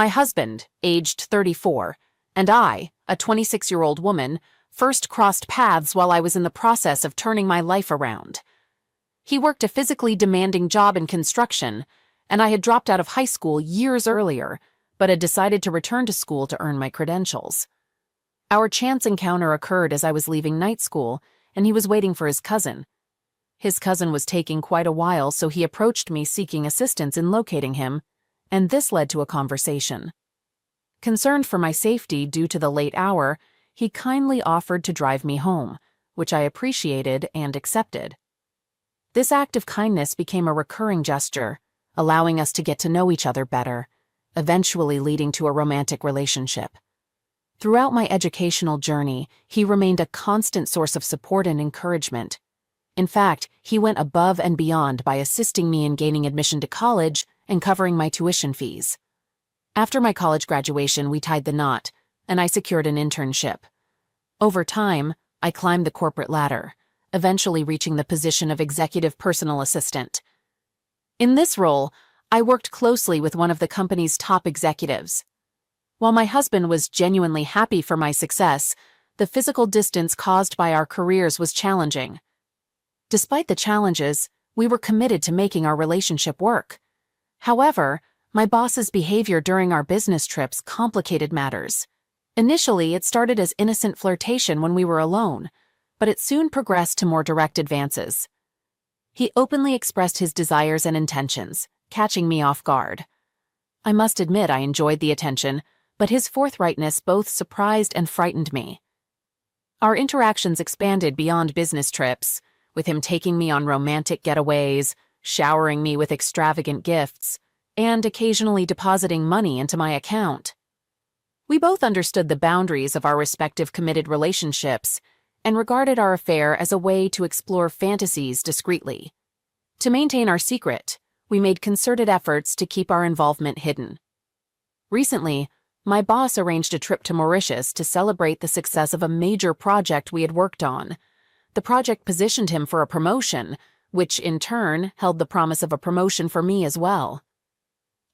My husband, aged 34, and I, a 26-year-old woman, first crossed paths while I was in the process of turning my life around. He worked a physically demanding job in construction, and I had dropped out of high school years earlier, but had decided to return to school to earn my credentials. Our chance encounter occurred as I was leaving night school, and he was waiting for his cousin. His cousin was taking quite a while, so he approached me seeking assistance in locating him, and this led to a conversation. Concerned for my safety due to the late hour, he kindly offered to drive me home, which I appreciated and accepted. This act of kindness became a recurring gesture, allowing us to get to know each other better, eventually leading to a romantic relationship. Throughout my educational journey, he remained a constant source of support and encouragement. In fact, he went above and beyond by assisting me in gaining admission to college and covering my tuition fees. After my college graduation, we tied the knot, and I secured an internship. Over time, I climbed the corporate ladder, eventually reaching the position of executive personal assistant. In this role, I worked closely with one of the company's top executives. While my husband was genuinely happy for my success, the physical distance caused by our careers was challenging. Despite the challenges, we were committed to making our relationship work. However, my boss's behavior during our business trips complicated matters. Initially, it started as innocent flirtation when we were alone, but it soon progressed to more direct advances. He openly expressed his desires and intentions, catching me off guard. I must admit I enjoyed the attention, but his forthrightness both surprised and frightened me. Our interactions expanded beyond business trips, with him taking me on romantic getaways, showering me with extravagant gifts, and occasionally depositing money into my account. We both understood the boundaries of our respective committed relationships and regarded our affair as a way to explore fantasies discreetly. To maintain our secret, we made concerted efforts to keep our involvement hidden. Recently, my boss arranged a trip to Mauritius to celebrate the success of a major project we had worked on. The project positioned him for a promotion, which in turn held the promise of a promotion for me as well.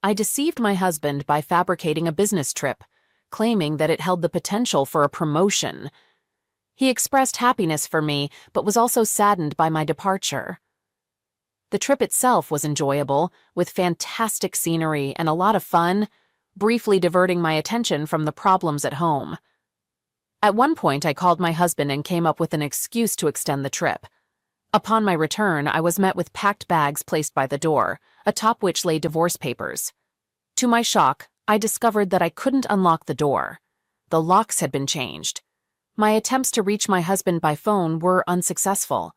I deceived my husband by fabricating a business trip, claiming that it held the potential for a promotion. He expressed happiness for me, but was also saddened by my departure. The trip itself was enjoyable, with fantastic scenery and a lot of fun, briefly diverting my attention from the problems at home. At one point, I called my husband and came up with an excuse to extend the trip. Upon my return, I was met with packed bags placed by the door, atop which lay divorce papers. To my shock, I discovered that I couldn't unlock the door. The locks had been changed. My attempts to reach my husband by phone were unsuccessful.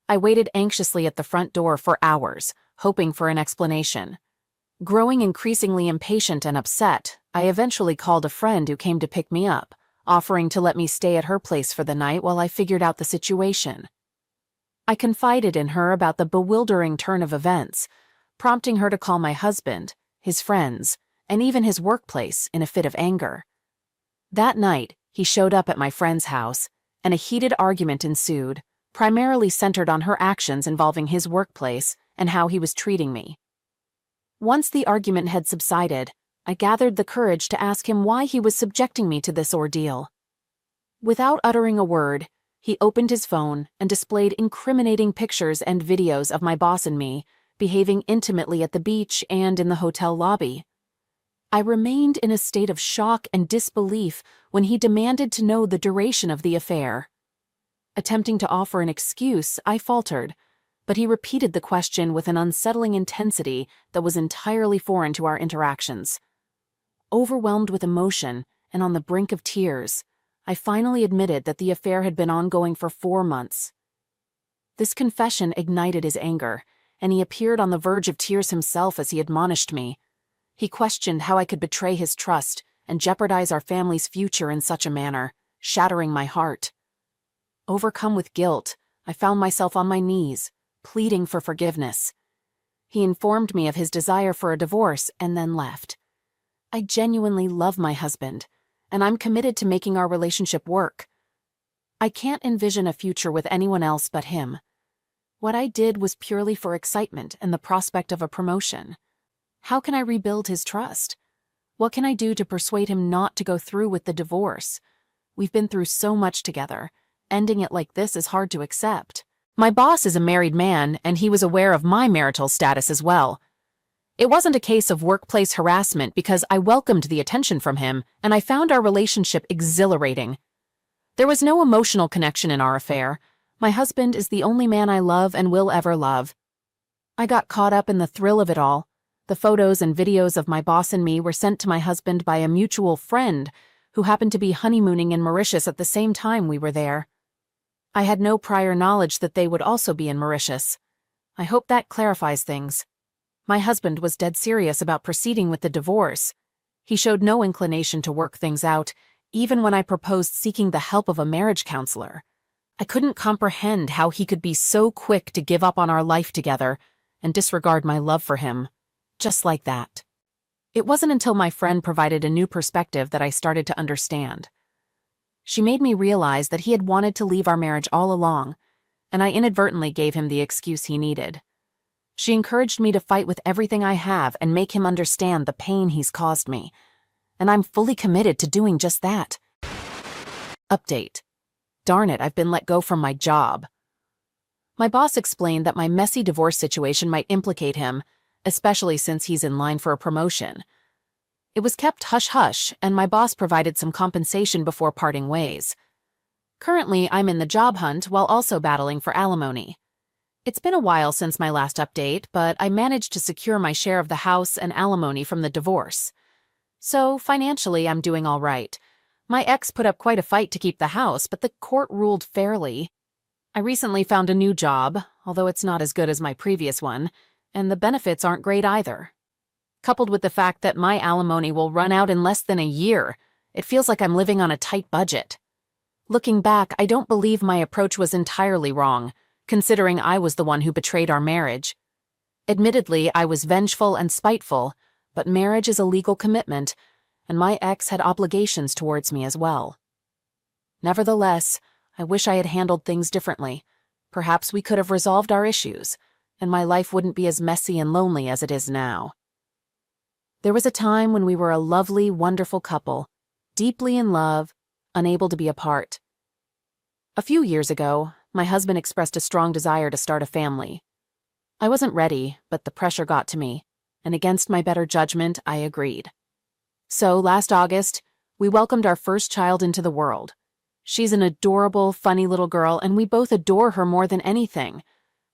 I waited anxiously at the front door for hours, hoping for an explanation. Growing increasingly impatient and upset, I eventually called a friend who came to pick me up, offering to let me stay at her place for the night while I figured out the situation. I confided in her about the bewildering turn of events, prompting her to call my husband, his friends, and even his workplace in a fit of anger. That night, he showed up at my friend's house, and a heated argument ensued, primarily centered on her actions involving his workplace and how he was treating me. Once the argument had subsided, I gathered the courage to ask him why he was subjecting me to this ordeal. Without uttering a word, he opened his phone and displayed incriminating pictures and videos of my boss and me behaving intimately at the beach and in the hotel lobby. I remained in a state of shock and disbelief when he demanded to know the duration of the affair. Attempting to offer an excuse, I faltered, but he repeated the question with an unsettling intensity that was entirely foreign to our interactions. Overwhelmed with emotion and on the brink of tears, I finally admitted that the affair had been ongoing for 4 months. This confession ignited his anger, and he appeared on the verge of tears himself as he admonished me. He questioned how I could betray his trust and jeopardize our family's future in such a manner, shattering my heart. Overcome with guilt, I found myself on my knees, pleading for forgiveness. He informed me of his desire for a divorce and then left. I genuinely love my husband, and I'm committed to making our relationship work. I can't envision a future with anyone else but him. What I did was purely for excitement and the prospect of a promotion. How can I rebuild his trust? What can I do to persuade him not to go through with the divorce? We've been through so much together. Ending it like this is hard to accept. My boss is a married man, and he was aware of my marital status as well. It wasn't a case of workplace harassment because I welcomed the attention from him, and I found our relationship exhilarating. There was no emotional connection in our affair. My husband is the only man I love and will ever love. I got caught up in the thrill of it all. The photos and videos of my boss and me were sent to my husband by a mutual friend who happened to be honeymooning in Mauritius at the same time we were there. I had no prior knowledge that they would also be in Mauritius. I hope that clarifies things. My husband was dead serious about proceeding with the divorce. He showed no inclination to work things out, even when I proposed seeking the help of a marriage counselor. I couldn't comprehend how he could be so quick to give up on our life together and disregard my love for him, just like that. It wasn't until my friend provided a new perspective that I started to understand. She made me realize that he had wanted to leave our marriage all along, and I inadvertently gave him the excuse he needed. She encouraged me to fight with everything I have and make him understand the pain he's caused me, and I'm fully committed to doing just that. Update. Darn it, I've been let go from my job. My boss explained that my messy divorce situation might implicate him, especially since he's in line for a promotion. It was kept hush-hush, and my boss provided some compensation before parting ways. Currently, I'm in the job hunt while also battling for alimony. It's been a while since my last update, but I managed to secure my share of the house and alimony from the divorce. So, financially, I'm doing all right. My ex put up quite a fight to keep the house, but the court ruled fairly. I recently found a new job, although it's not as good as my previous one, and the benefits aren't great either. Coupled with the fact that my alimony will run out in less than a year, it feels like I'm living on a tight budget. Looking back, I don't believe my approach was entirely wrong, considering I was the one who betrayed our marriage. Admittedly, I was vengeful and spiteful, but marriage is a legal commitment, and my ex had obligations towards me as well. Nevertheless, I wish I had handled things differently. Perhaps we could have resolved our issues, and my life wouldn't be as messy and lonely as it is now. There was a time when we were a lovely, wonderful couple, deeply in love, unable to be apart. A few years ago, my husband expressed a strong desire to start a family. I wasn't ready, but the pressure got to me, and against my better judgment, I agreed. So, last August, we welcomed our first child into the world. She's an adorable, funny little girl, and we both adore her more than anything.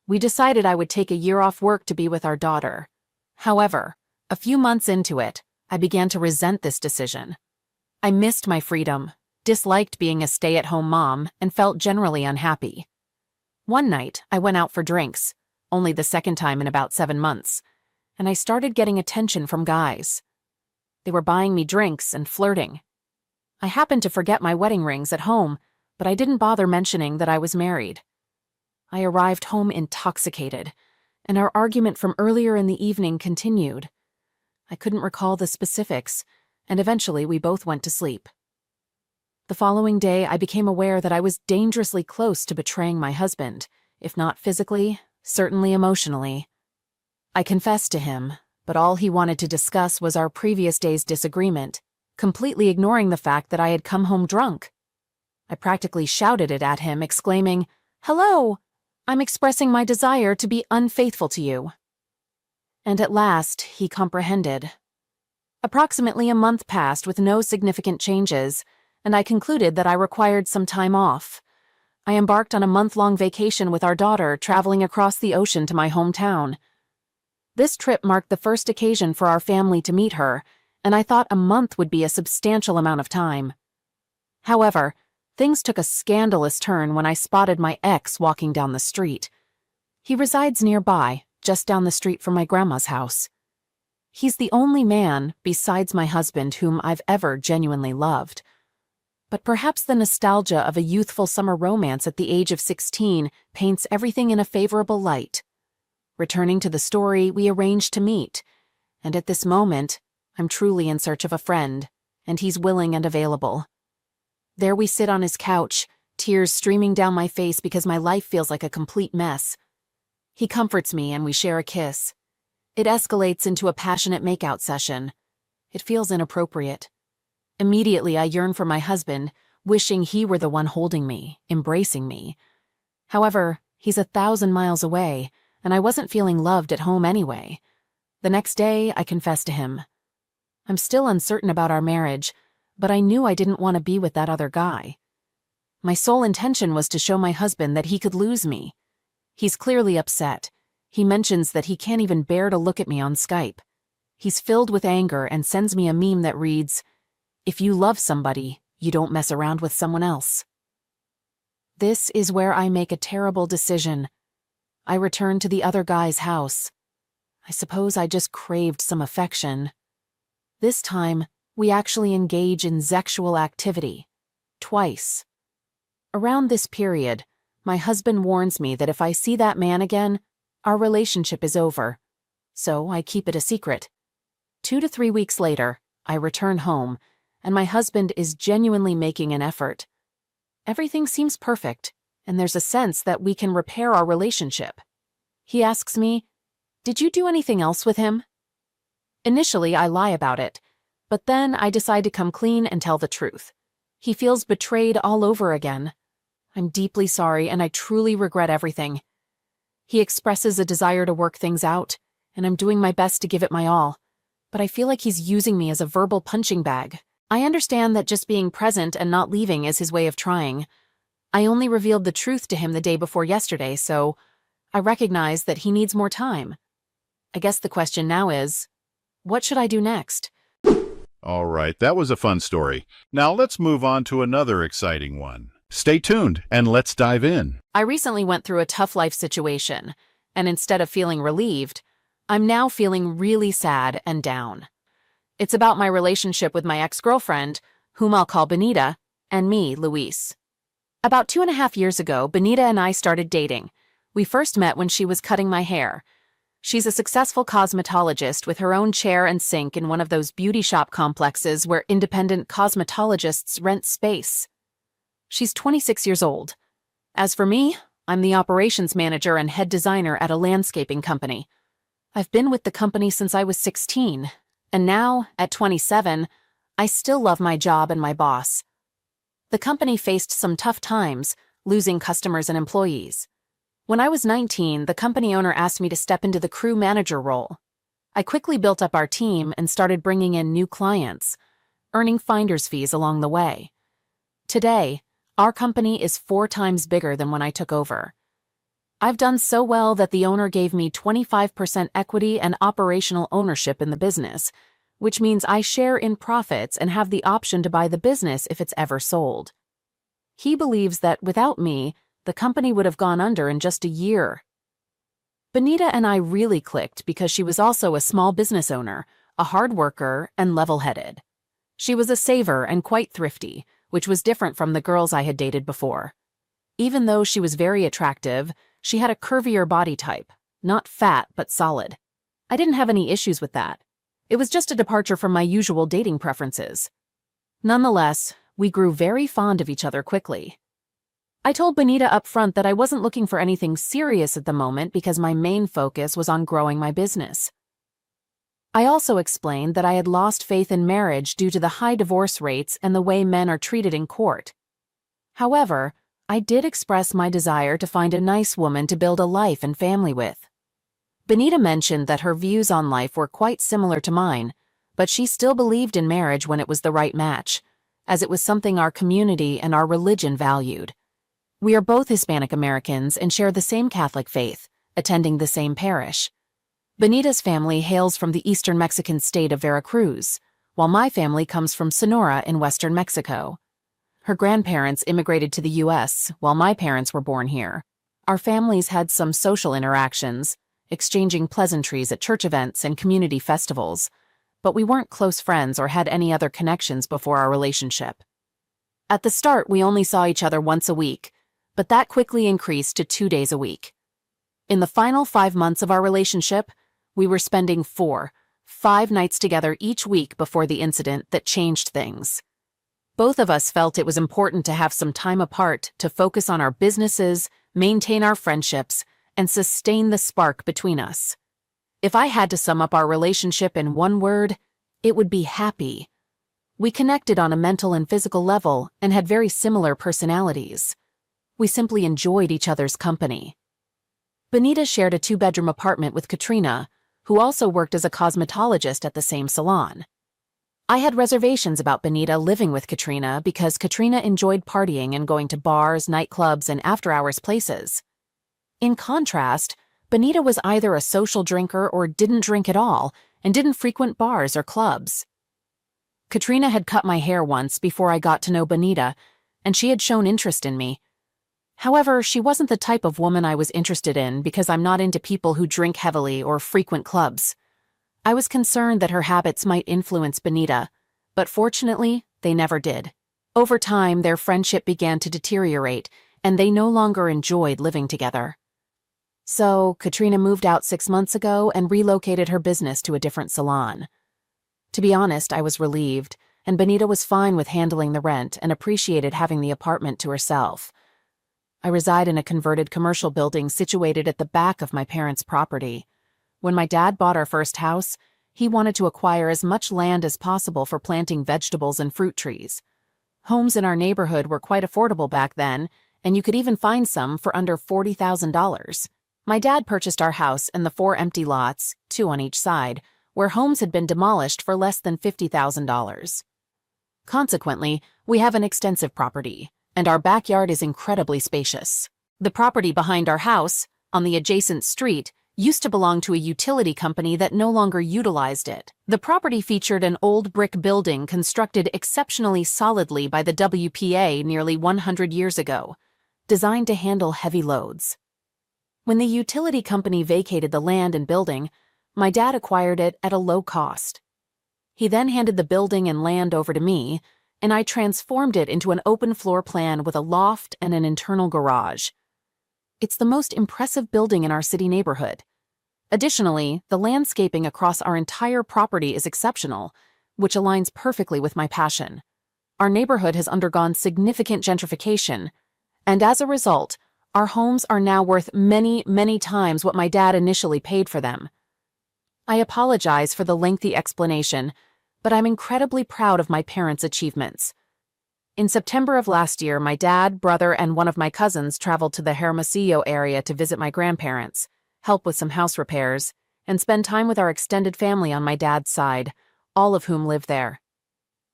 We decided I would take a year off work to be with our daughter. However, a few months into it, I began to resent this decision. I missed my freedom, disliked being a stay-at-home mom, and felt generally unhappy. One night, I went out for drinks, only the second time in about 7 months, and I started getting attention from guys. They were buying me drinks and flirting. I happened to forget my wedding rings at home, but I didn't bother mentioning that I was married. I arrived home intoxicated, and our argument from earlier in the evening continued. I couldn't recall the specifics, and eventually we both went to sleep. The following day, I became aware that I was dangerously close to betraying my husband, if not physically, certainly emotionally. I confessed to him, but all he wanted to discuss was our previous day's disagreement, completely ignoring the fact that I had come home drunk. I practically shouted it at him, exclaiming, "Hello! I'm expressing my desire to be unfaithful to you." And at last, he comprehended. Approximately a month passed with no significant changes, and I concluded that I required some time off. I embarked on a month-long vacation with our daughter, traveling across the ocean to my hometown. This trip marked the first occasion for our family to meet her, and I thought a month would be a substantial amount of time. However, things took a scandalous turn when I spotted my ex walking down the street. He resides nearby, just down the street from my grandma's house. He's the only man, besides my husband, whom I've ever genuinely loved. But perhaps the nostalgia of a youthful summer romance at the age of 16 paints everything in a favorable light. Returning to the story, we arranged to meet, and at this moment, I'm truly in search of a friend, and he's willing and available. There we sit on his couch, tears streaming down my face because my life feels like a complete mess. He comforts me and we share a kiss. It escalates into a passionate makeout session. It feels inappropriate. Immediately, I yearn for my husband, wishing he were the one holding me, embracing me. However, he's 1,000 miles away, and I wasn't feeling loved at home anyway. The next day, I confessed to him. I'm still uncertain about our marriage, but I knew I didn't want to be with that other guy. My sole intention was to show my husband that he could lose me. He's clearly upset. He mentions that he can't even bear to look at me on Skype. He's filled with anger and sends me a meme that reads, "If you love somebody, you don't mess around with someone else." This is where I make a terrible decision. I return to the other guy's house. I suppose I just craved some affection. This time, we actually engage in sexual activity. Twice. Around this period, my husband warns me that if I see that man again, our relationship is over. So I keep it a secret. 2 to 3 weeks later, I return home, and my husband is genuinely making an effort. Everything seems perfect, and there's a sense that we can repair our relationship. He asks me, "Did you do anything else with him?" Initially, I lie about it, but then I decide to come clean and tell the truth. He feels betrayed all over again. I'm deeply sorry, and I truly regret everything. He expresses a desire to work things out, and I'm doing my best to give it my all. But I feel like he's using me as a verbal punching bag. I understand that just being present and not leaving is his way of trying. I only revealed the truth to him the day before yesterday, so I recognize that he needs more time. I guess the question now is, what should I do next? All right, that was a fun story. Now let's move on to another exciting one. Stay tuned and let's dive in. I recently went through a tough life situation, and instead of feeling relieved, I'm now feeling really sad and down. It's about my relationship with my ex-girlfriend, whom I'll call Benita, and me, Luis. About 2.5 years ago, Benita and I started dating. We first met when she was cutting my hair. She's a successful cosmetologist with her own chair and sink in one of those beauty shop complexes where independent cosmetologists rent space. She's 26 years old. As for me, I'm the operations manager and head designer at a landscaping company. I've been with the company since I was 16, and now, at 27, I still love my job and my boss. The company faced some tough times, losing customers and employees. When I was 19, the company owner asked me to step into the crew manager role. I quickly built up our team and started bringing in new clients, earning finder's fees along the way. Today, our company is 4 times bigger than when I took over. I've done so well that the owner gave me 25% equity and operational ownership in the business, which means I share in profits and have the option to buy the business if it's ever sold. He believes that without me, the company would have gone under in just a year. Benita and I really clicked because she was also a small business owner, a hard worker, and level-headed. She was a saver and quite thrifty, which was different from the girls I had dated before. Even though she was very attractive, she had a curvier body type, not fat but solid. I didn't have any issues with that. It was just a departure from my usual dating preferences. Nonetheless, we grew very fond of each other quickly. I told Benita up front that I wasn't looking for anything serious at the moment because my main focus was on growing my business. I also explained that I had lost faith in marriage due to the high divorce rates and the way men are treated in court. However, I did express my desire to find a nice woman to build a life and family with. Benita mentioned that her views on life were quite similar to mine, but she still believed in marriage when it was the right match, as it was something our community and our religion valued. We are both Hispanic Americans and share the same Catholic faith, attending the same parish. Benita's family hails from the eastern Mexican state of Veracruz, while my family comes from Sonora in western Mexico. Her grandparents immigrated to the U.S., while my parents were born here. Our families had some social interactions, exchanging pleasantries at church events and community festivals, but we weren't close friends or had any other connections before our relationship. At the start, we only saw each other once a week, but that quickly increased to 2 days a week. In the final 5 months of our relationship, we were spending 5 nights together each week before the incident that changed things. Both of us felt it was important to have some time apart to focus on our businesses, maintain our friendships, and sustain the spark between us. If I had to sum up our relationship in one word, it would be happy. We connected on a mental and physical level and had very similar personalities. We simply enjoyed each other's company. Benita shared a 2-bedroom apartment with Katrina, who also worked as a cosmetologist at the same salon. I had reservations about Benita living with Katrina because Katrina enjoyed partying and going to bars, nightclubs, and after-hours places. In contrast, Benita was either a social drinker or didn't drink at all and didn't frequent bars or clubs. Katrina had cut my hair once before I got to know Benita, and she had shown interest in me. However, she wasn't the type of woman I was interested in because I'm not into people who drink heavily or frequent clubs. I was concerned that her habits might influence Benita, but fortunately, they never did. Over time, their friendship began to deteriorate, and they no longer enjoyed living together. So, Katrina moved out 6 months ago and relocated her business to a different salon. To be honest, I was relieved, and Benita was fine with handling the rent and appreciated having the apartment to herself. I reside in a converted commercial building situated at the back of my parents' property. When my dad bought our first house, he wanted to acquire as much land as possible for planting vegetables and fruit trees. Homes in our neighborhood were quite affordable back then, and you could even find some for under $40,000. My dad purchased our house and the 4 empty lots, 2 on each side, where homes had been demolished for less than $50,000. Consequently, we have an extensive property, and our backyard is incredibly spacious. The property behind our house, on the adjacent street, used to belong to a utility company that no longer utilized it. The property featured an old brick building constructed exceptionally solidly by the WPA nearly 100 years ago, designed to handle heavy loads. When the utility company vacated the land and building, my dad acquired it at a low cost. He then handed the building and land over to me, and I transformed it into an open floor plan with a loft and an internal garage. It's the most impressive building in our city neighborhood. Additionally, the landscaping across our entire property is exceptional, which aligns perfectly with my passion. Our neighborhood has undergone significant gentrification, and as a result, our homes are now worth many, many times what my dad initially paid for them. I apologize for the lengthy explanation, but I'm incredibly proud of my parents' achievements. In September of last year, my dad, brother, and one of my cousins traveled to the Hermosillo area to visit my grandparents, help with some house repairs, and spend time with our extended family on my dad's side, all of whom live there.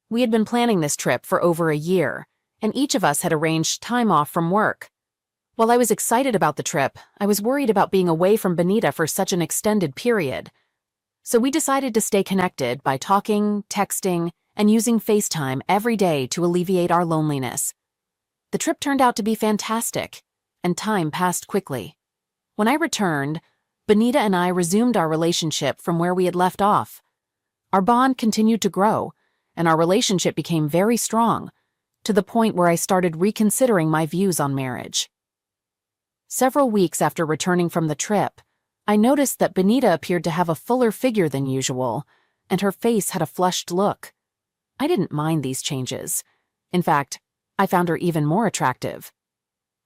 We had been planning this trip for over a year, and each of us had arranged time off from work. While I was excited about the trip, I was worried about being away from Benita for such an extended period. So we decided to stay connected by talking, texting, and using FaceTime every day to alleviate our loneliness. The trip turned out to be fantastic, and time passed quickly. When I returned, Benita and I resumed our relationship from where we had left off. Our bond continued to grow, and our relationship became very strong, to the point where I started reconsidering my views on marriage. Several weeks after returning from the trip, I noticed that Benita appeared to have a fuller figure than usual, and her face had a flushed look. I didn't mind these changes. In fact, I found her even more attractive.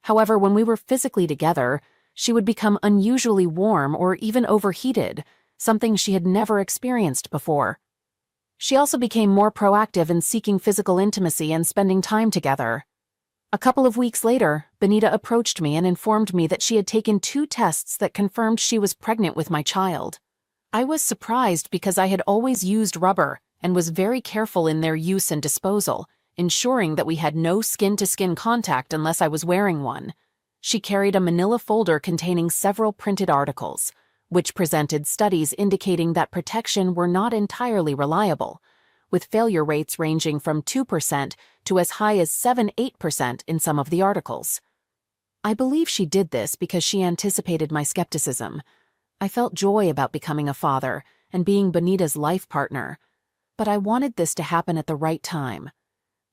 However, when we were physically together, she would become unusually warm or even overheated, something she had never experienced before. She also became more proactive in seeking physical intimacy and spending time together. A couple of weeks later, Benita approached me and informed me that she had taken 2 tests that confirmed she was pregnant with my child. I was surprised because I had always used rubber and was very careful in their use and disposal, ensuring that we had no skin-to-skin contact unless I was wearing one. She carried a manila folder containing several printed articles, which presented studies indicating that protection were not entirely reliable, with failure rates ranging from 2% to as high as 7-8% in some of the articles. I believe she did this because she anticipated my skepticism. I felt joy about becoming a father and being Benita's life partner, but I wanted this to happen at the right time.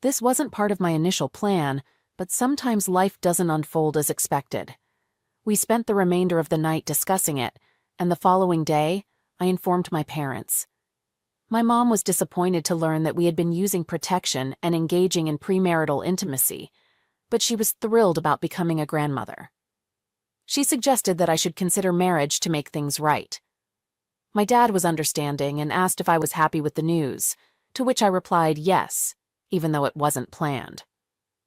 This wasn't part of my initial plan, but sometimes life doesn't unfold as expected. We spent the remainder of the night discussing it, and the following day, I informed my parents. My mom was disappointed to learn that we had been using protection and engaging in premarital intimacy, but she was thrilled about becoming a grandmother. She suggested that I should consider marriage to make things right. My dad was understanding and asked if I was happy with the news, to which I replied yes, even though it wasn't planned.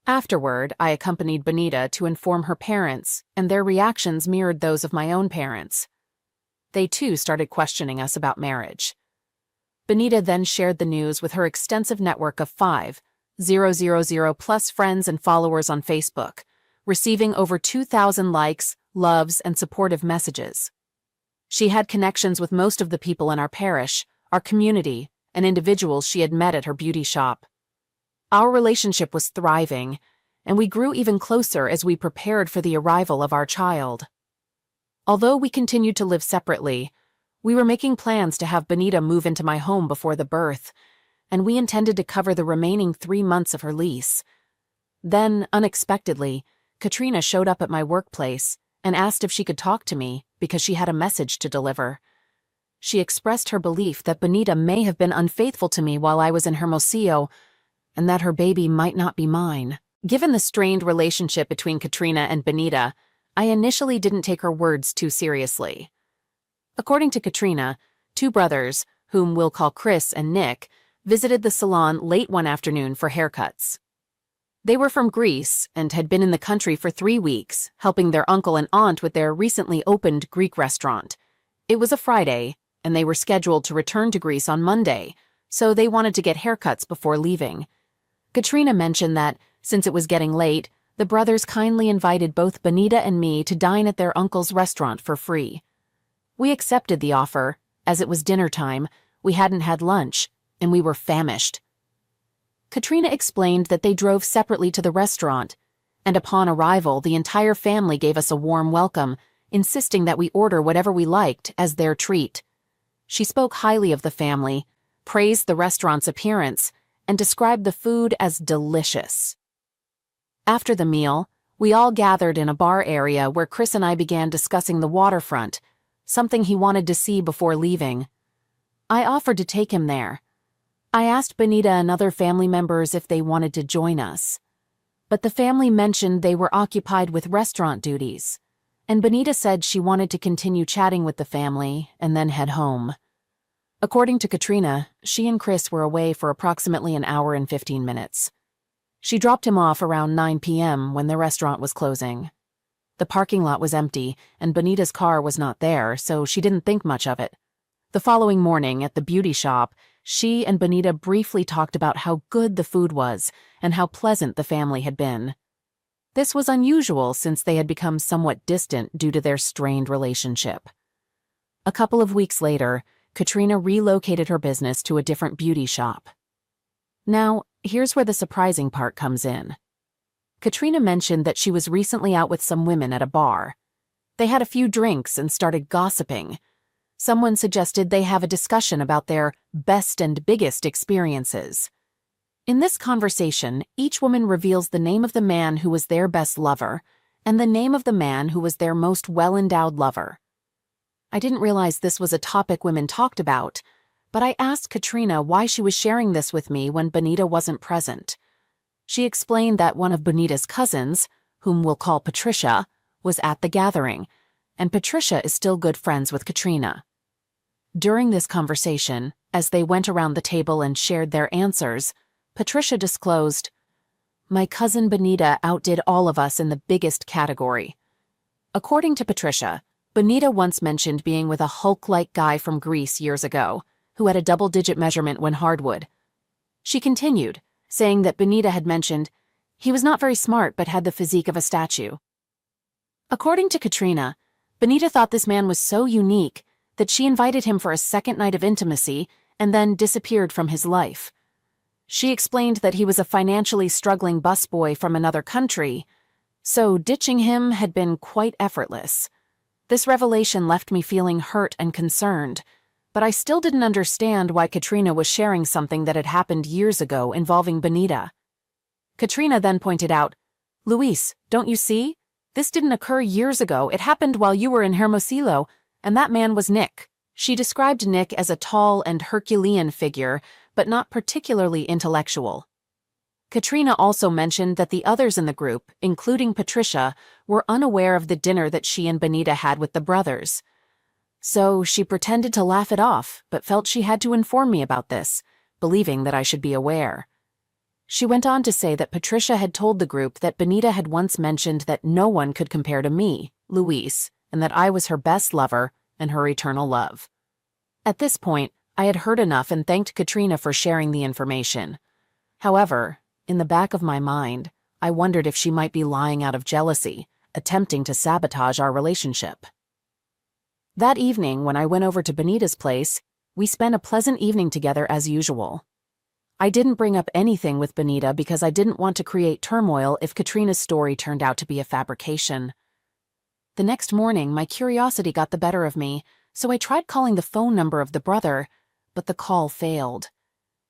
Afterward, I accompanied Benita to inform her parents, and their reactions mirrored those of my own parents. They too started questioning us about marriage. Benita then shared the news with her extensive network of 5,000 plus friends and followers on Facebook, receiving over 2,000 likes, loves, and supportive messages. She had connections with most of the people in our parish, our community, and individuals she had met at her beauty shop. Our relationship was thriving, and we grew even closer as we prepared for the arrival of our child. Although we continued to live separately, we were making plans to have Benita move into my home before the birth, and we intended to cover the remaining 3 months of her lease. Then, unexpectedly, Katrina showed up at my workplace and asked if she could talk to me because she had a message to deliver. She expressed her belief that Benita may have been unfaithful to me while I was in Hermosillo, and that her baby might not be mine. Given the strained relationship between Katrina and Benita, I initially didn't take her words too seriously. According to Katrina, 2 brothers, whom we'll call Chris and Nick, visited the salon late one afternoon for haircuts. They were from Greece and had been in the country for 3 weeks, helping their uncle and aunt with their recently opened Greek restaurant. It was a Friday, and they were scheduled to return to Greece on Monday, so they wanted to get haircuts before leaving. Katrina mentioned that, since it was getting late, the brothers kindly invited both Benita and me to dine at their uncle's restaurant for free. We accepted the offer. As it was dinner time, we hadn't had lunch, and we were famished. Katrina explained that they drove separately to the restaurant, and upon arrival, the entire family gave us a warm welcome, insisting that we order whatever we liked as their treat. She spoke highly of the family, praised the restaurant's appearance, and described the food as delicious. After the meal, we all gathered in a bar area where Chris and I began discussing the waterfront, something he wanted to see before leaving. I offered to take him there. I asked Benita and other family members if they wanted to join us, but the family mentioned they were occupied with restaurant duties, and Benita said she wanted to continue chatting with the family and then head home. According to Katrina, she and Chris were away for approximately an hour and 15 minutes. She dropped him off around 9 p.m. when the restaurant was closing. The parking lot was empty, and Benita's car was not there, so she didn't think much of it. The following morning at the beauty shop, she and Benita briefly talked about how good the food was and how pleasant the family had been. This was unusual since they had become somewhat distant due to their strained relationship. A couple of weeks later, Katrina relocated her business to a different beauty shop. Now, here's where the surprising part comes in. Katrina mentioned that she was recently out with some women at a bar. They had a few drinks and started gossiping. Someone suggested they have a discussion about their best and biggest experiences. In this conversation, each woman reveals the name of the man who was their best lover and the name of the man who was their most well-endowed lover. I didn't realize this was a topic women talked about, but I asked Katrina why she was sharing this with me when Benita wasn't present. She explained that one of Benita's cousins, whom we'll call Patricia, was at the gathering, and Patricia is still good friends with Katrina. During this conversation, as they went around the table and shared their answers, Patricia disclosed, "My cousin Benita outdid all of us in the biggest category." According to Patricia, Benita once mentioned being with a Hulk-like guy from Greece years ago, who had a double-digit measurement when hardwood. She continued, saying that Benita had mentioned, "He was not very smart but had the physique of a statue." According to Katrina, Benita thought this man was so unique that she invited him for a second night of intimacy and then disappeared from his life. She explained that he was a financially struggling busboy from another country, so ditching him had been quite effortless. This revelation left me feeling hurt and concerned, but I still didn't understand why Katrina was sharing something that had happened years ago involving Benita. Katrina then pointed out, "Luis, don't you see? This didn't occur years ago. It happened while you were in Hermosillo, and that man was Nick." She described Nick as a tall and Herculean figure, but not particularly intellectual. Katrina also mentioned that the others in the group, including Patricia, were unaware of the dinner that she and Benita had with the brothers. So she pretended to laugh it off, but felt she had to inform me about this, believing that I should be aware. She went on to say that Patricia had told the group that Benita had once mentioned that no one could compare to me, Luis, and that I was her best lover and her eternal love. At this point, I had heard enough and thanked Katrina for sharing the information. However, in the back of my mind, I wondered if she might be lying out of jealousy, attempting to sabotage our relationship. That evening, when I went over to Benita's place, we spent a pleasant evening together as usual. I didn't bring up anything with Benita because I didn't want to create turmoil if Katrina's story turned out to be a fabrication. The next morning, my curiosity got the better of me, so I tried calling the phone number of the brother, but the call failed.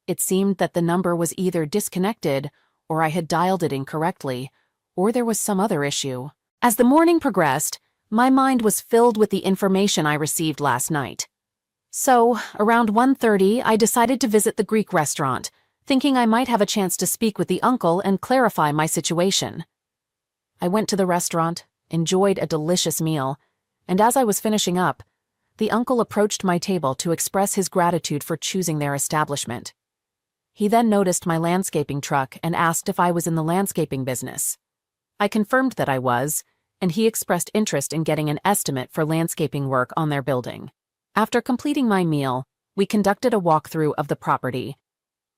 It seemed that the number was either disconnected, or I had dialed it incorrectly, or there was some other issue. As the morning progressed, my mind was filled with the information I received last night. So, around 1:30, I decided to visit the Greek restaurant, thinking I might have a chance to speak with the uncle and clarify my situation. I went to the restaurant, enjoyed a delicious meal, and as I was finishing up, the uncle approached my table to express his gratitude for choosing their establishment. He then noticed my landscaping truck and asked if I was in the landscaping business. I confirmed that I was, and he expressed interest in getting an estimate for landscaping work on their building. After completing my meal, we conducted a walkthrough of the property.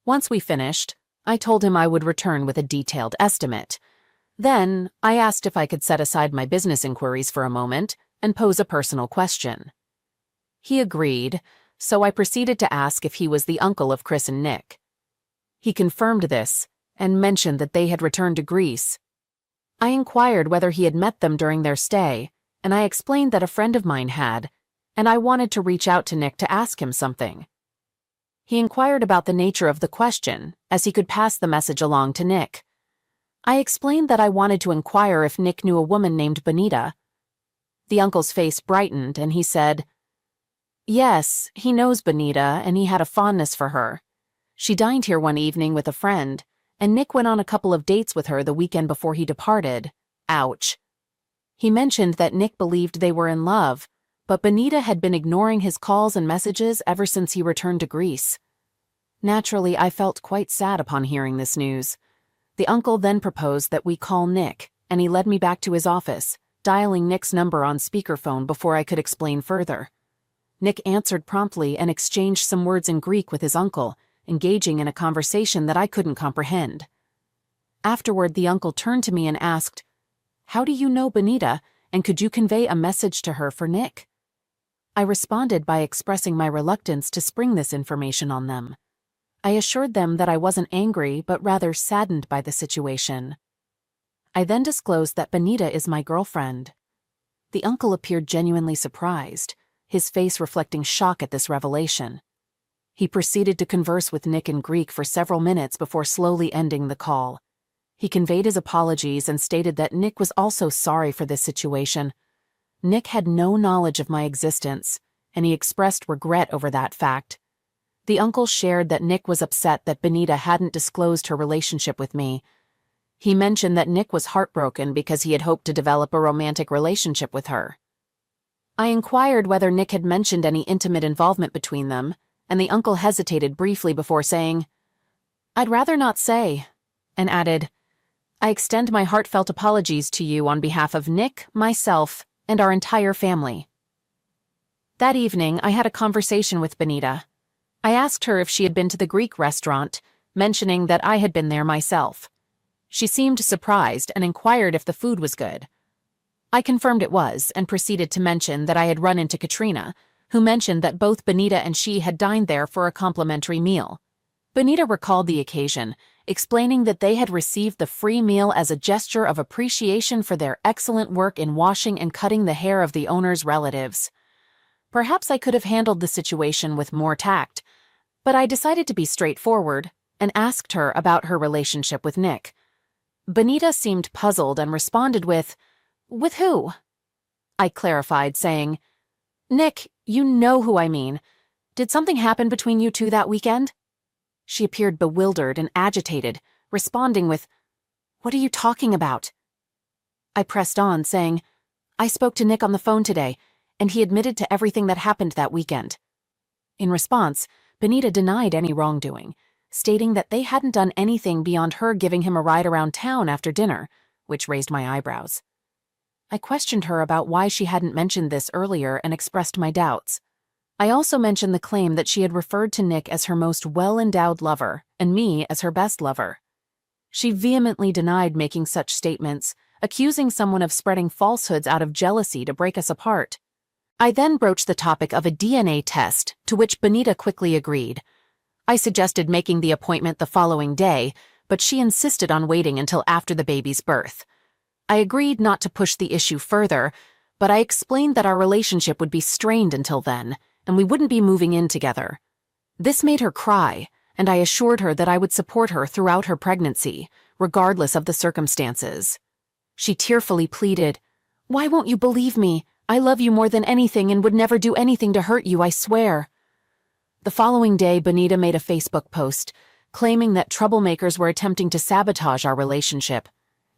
Once we finished, I told him I would return with a detailed estimate. Then, I asked if I could set aside my business inquiries for a moment and pose a personal question. He agreed, so I proceeded to ask if he was the uncle of Chris and Nick. He confirmed this and mentioned that they had returned to Greece. I inquired whether he had met them during their stay, and I explained that a friend of mine had, and I wanted to reach out to Nick to ask him something. He inquired about the nature of the question, as he could pass the message along to Nick. I explained that I wanted to inquire if Nick knew a woman named Benita. The uncle's face brightened, and he said, "Yes, he knows Benita, and he had a fondness for her. She dined here one evening with a friend, and Nick went on a couple of dates with her the weekend before he departed. Ouch." He mentioned that Nick believed they were in love, but Benita had been ignoring his calls and messages ever since he returned to Greece. Naturally, I felt quite sad upon hearing this news. The uncle then proposed that we call Nick, and he led me back to his office, dialing Nick's number on speakerphone before I could explain further. Nick answered promptly and exchanged some words in Greek with his uncle, engaging in a conversation that I couldn't comprehend. Afterward, the uncle turned to me and asked, "How do you know Benita, and could you convey a message to her for Nick?" I responded by expressing my reluctance to spring this information on them. I assured them that I wasn't angry, but rather saddened by the situation. I then disclosed that Benita is my girlfriend. The uncle appeared genuinely surprised, his face reflecting shock at this revelation. He proceeded to converse with Nick in Greek for several minutes before slowly ending the call. He conveyed his apologies and stated that Nick was also sorry for this situation. Nick had no knowledge of my existence, and he expressed regret over that fact. The uncle shared that Nick was upset that Benita hadn't disclosed her relationship with me. He mentioned that Nick was heartbroken because he had hoped to develop a romantic relationship with her. I inquired whether Nick had mentioned any intimate involvement between them, and the uncle hesitated briefly before saying, "I'd rather not say," and added, "I extend my heartfelt apologies to you on behalf of Nick, myself, and our entire family." That evening, I had a conversation with Benita. I asked her if she had been to the Greek restaurant, mentioning that I had been there myself. She seemed surprised and inquired if the food was good. I confirmed it was and proceeded to mention that I had run into Katrina, who mentioned that both Benita and she had dined there for a complimentary meal. Benita recalled the occasion, explaining that they had received the free meal as a gesture of appreciation for their excellent work in washing and cutting the hair of the owner's relatives. Perhaps I could have handled the situation with more tact, but I decided to be straightforward and asked her about her relationship with Nick. Benita seemed puzzled and responded with who? I clarified, saying, "Nick, you know who I mean. Did something happen between you two that weekend?" She appeared bewildered and agitated, responding with, "What are you talking about?" I pressed on, saying, "I spoke to Nick on the phone today, and he admitted to everything that happened that weekend. In response, Benita denied any wrongdoing, stating that they hadn't done anything beyond her giving him a ride around town after dinner, which raised my eyebrows. I questioned her about why she hadn't mentioned this earlier and expressed my doubts. I also mentioned the claim that she had referred to Nick as her most well-endowed lover and me as her best lover. She vehemently denied making such statements, accusing someone of spreading falsehoods out of jealousy to break us apart. I then broached the topic of a DNA test, to which Benita quickly agreed. I suggested making the appointment the following day, but she insisted on waiting until after the baby's birth. I agreed not to push the issue further, but I explained that our relationship would be strained until then, and we wouldn't be moving in together. This made her cry, and I assured her that I would support her throughout her pregnancy, regardless of the circumstances. She tearfully pleaded, "Why won't you believe me? I love you more than anything and would never do anything to hurt you, I swear." The following day, Benita made a Facebook post, claiming that troublemakers were attempting to sabotage our relationship,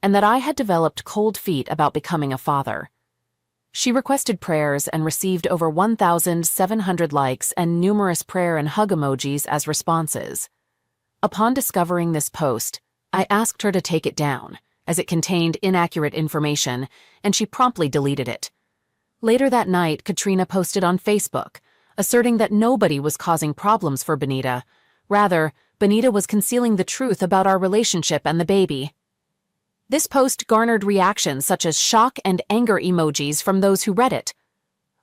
and that I had developed cold feet about becoming a father. She requested prayers and received over 1,700 likes and numerous prayer and hug emojis as responses. Upon discovering this post, I asked her to take it down, as it contained inaccurate information, and she promptly deleted it. Later that night, Katrina posted on Facebook, asserting that nobody was causing problems for Benita. Rather, Benita was concealing the truth about our relationship and the baby. This post garnered reactions such as shock and anger emojis from those who read it.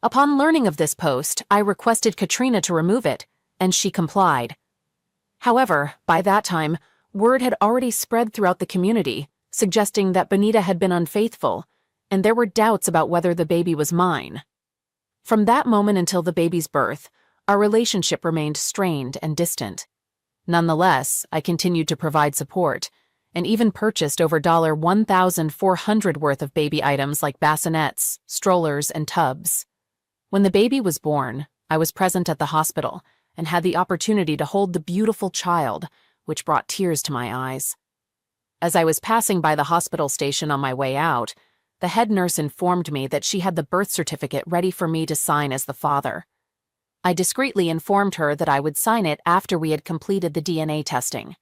Upon learning of this post, I requested Katrina to remove it, and she complied. However, by that time, word had already spread throughout the community, suggesting that Benita had been unfaithful, and there were doubts about whether the baby was mine. From that moment until the baby's birth, our relationship remained strained and distant. Nonetheless, I continued to provide support, and even purchased over $1,400 worth of baby items like bassinets, strollers, and tubs. When the baby was born, I was present at the hospital and had the opportunity to hold the beautiful child, which brought tears to my eyes. As I was passing by the hospital station on my way out, the head nurse informed me that she had the birth certificate ready for me to sign as the father. I discreetly informed her that I would sign it after we had completed the DNA testing.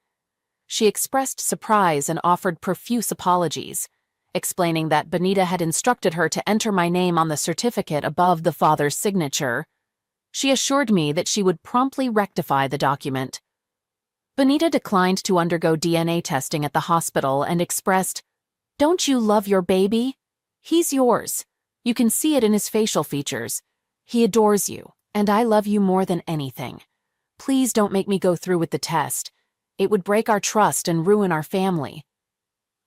She expressed surprise and offered profuse apologies, explaining that Benita had instructed her to enter my name on the certificate above the father's signature. She assured me that she would promptly rectify the document. Benita declined to undergo DNA testing at the hospital and expressed, "Don't you love your baby? He's yours. You can see it in his facial features. He adores you, and I love you more than anything. Please don't make me go through with the test. It would break our trust and ruin our family."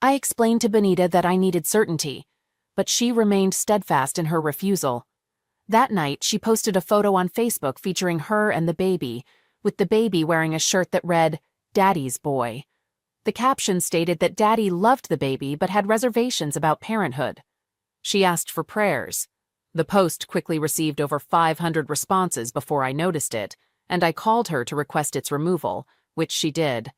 I explained to Benita that I needed certainty, but she remained steadfast in her refusal. That night, she posted a photo on Facebook featuring her and the baby, with the baby wearing a shirt that read, "Daddy's boy." The caption stated that Daddy loved the baby but had reservations about parenthood. She asked for prayers. The post quickly received over 500 responses before I noticed it, and I called her to request its removal, which she did.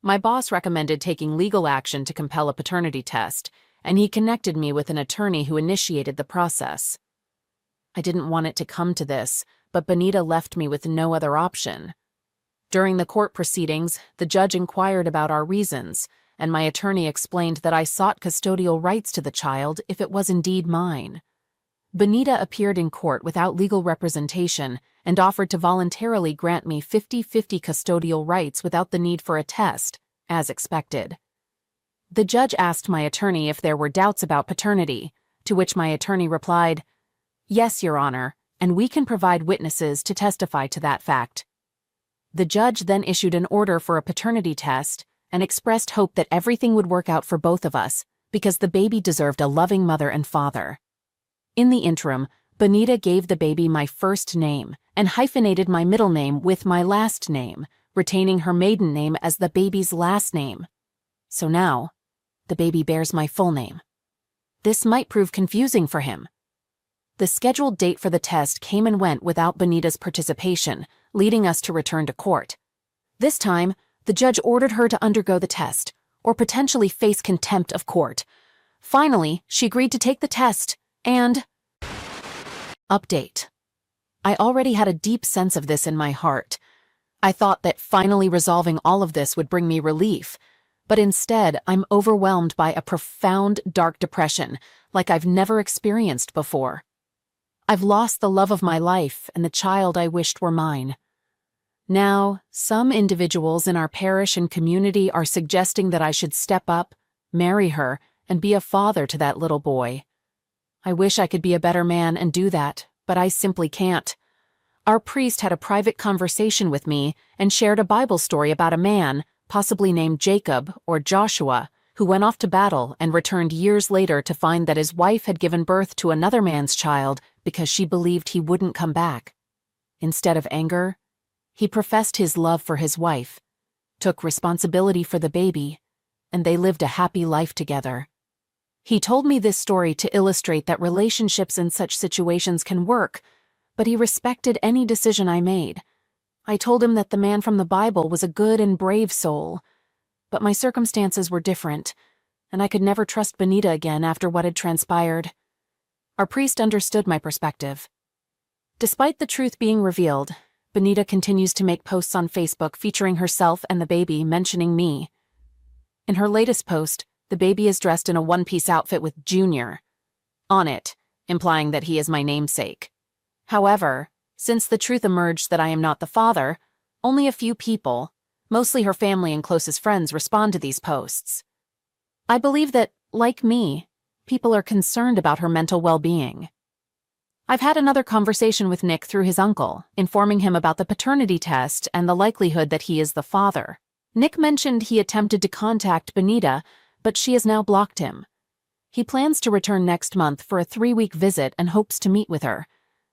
My boss recommended taking legal action to compel a paternity test, and he connected me with an attorney who initiated the process. I didn't want it to come to this, but Benita left me with no other option. During the court proceedings, the judge inquired about our reasons, and my attorney explained that I sought custodial rights to the child if it was indeed mine. Benita appeared in court without legal representation and offered to voluntarily grant me 50-50 custodial rights without the need for a test, as expected. The judge asked my attorney if there were doubts about paternity, to which my attorney replied, "Yes, Your Honor, and we can provide witnesses to testify to that fact." The judge then issued an order for a paternity test and expressed hope that everything would work out for both of us because the baby deserved a loving mother and father. In the interim, Benita gave the baby my first name and hyphenated my middle name with my last name, retaining her maiden name as the baby's last name. So now, the baby bears my full name. This might prove confusing for him. The scheduled date for the test came and went without Benita's participation, leading us to return to court. This time, the judge ordered her to undergo the test, or potentially face contempt of court. Finally, she agreed to take the test, and Update. I already had a deep sense of this in my heart. I thought that finally resolving all of this would bring me relief, but instead I'm overwhelmed by a profound dark depression like I've never experienced before. I've lost the love of my life and the child I wished were mine. Now, some individuals in our parish and community are suggesting that I should step up, marry her, and be a father to that little boy. I wish I could be a better man and do that, but I simply can't. Our priest had a private conversation with me and shared a Bible story about a man, possibly named Jacob or Joshua, who went off to battle and returned years later to find that his wife had given birth to another man's child because she believed he wouldn't come back. Instead of anger, he professed his love for his wife, took responsibility for the baby, and they lived a happy life together. He told me this story to illustrate that relationships in such situations can work, but he respected any decision I made. I told him that the man from the Bible was a good and brave soul, but my circumstances were different, and I could never trust Benita again after what had transpired. Our priest understood my perspective. Despite the truth being revealed, Benita continues to make posts on Facebook featuring herself and the baby, mentioning me. In her latest post, the baby is dressed in a one-piece outfit with Junior on it, implying that he is my namesake. However, since the truth emerged that I am not the father, only a few people, mostly her family and closest friends, respond to these posts. I believe that, like me, people are concerned about her mental well-being. I've had another conversation with Nick through his uncle, informing him about the paternity test and the likelihood that he is the father. Nick mentioned he attempted to contact Benita, but she has now blocked him. He plans to return next month for a 3-week visit and hopes to meet with her.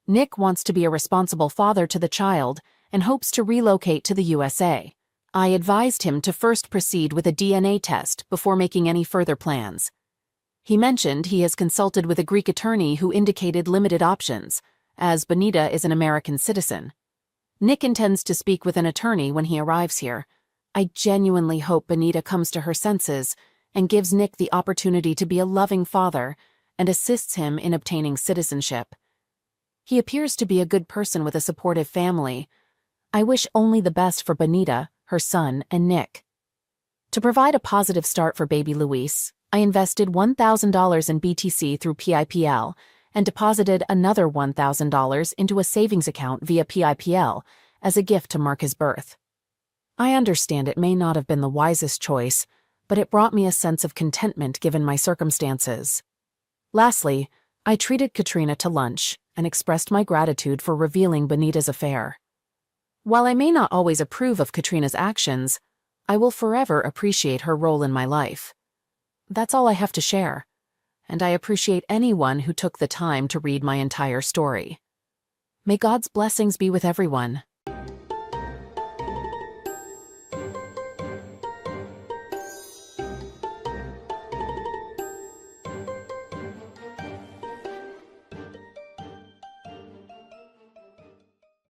Nick wants to be a responsible father to the child and hopes to relocate to the USA. I advised him to first proceed with a DNA test before making any further plans. He mentioned he has consulted with a Greek attorney who indicated limited options, as Benita is an American citizen. Nick intends to speak with an attorney when he arrives here. I genuinely hope Benita comes to her senses and gives Nick the opportunity to be a loving father and assists him in obtaining citizenship. He appears to be a good person with a supportive family. I wish only the best for Benita, her son, and Nick. To provide a positive start for baby Luis, I invested $1,000 in BTC through PIPL and deposited another $1,000 into a savings account via PIPL as a gift to mark his birth. I understand it may not have been the wisest choice, but it brought me a sense of contentment given my circumstances. Lastly, I treated Katrina to lunch and expressed my gratitude for revealing Benita's affair. While I may not always approve of Katrina's actions, I will forever appreciate her role in my life. That's all I have to share, and I appreciate anyone who took the time to read my entire story. May God's blessings be with everyone.